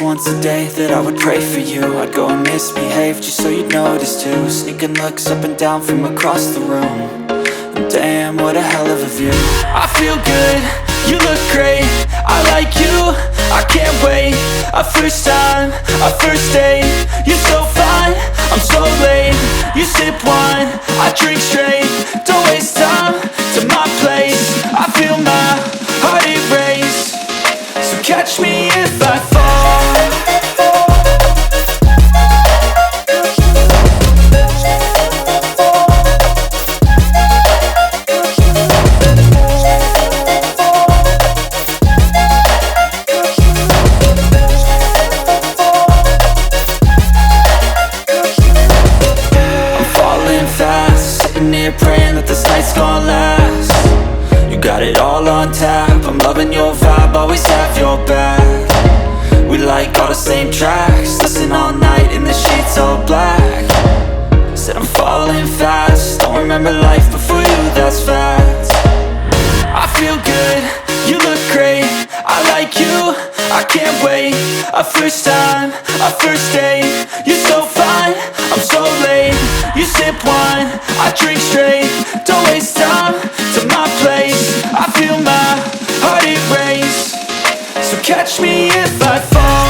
once a day that I would pray for you. I'd go and misbehave just so you'd notice too. Sneaking looks up and down from across the room. And damn, what a hell of a view. I feel good, you look great, I like you, I can't wait. A first time, a first date, you're so fine, I'm so late. You sip wine, I drink straight. Don't waste time to my place. I feel my heart erase. So catch me if I fall. Praying that this night's gonna last. You got it all on tap, I'm loving your vibe, always have your back. We like all the same tracks, listen all night in the sheets all black. Said I'm falling fast, don't remember life before you, that's fact. I feel good, you look great, I like you, I can't wait. A first time, a first date, you're so fine, I'm so late. You sip wine, I drink straight. Don't waste time to my place. I feel my heart erase. So catch me if I fall.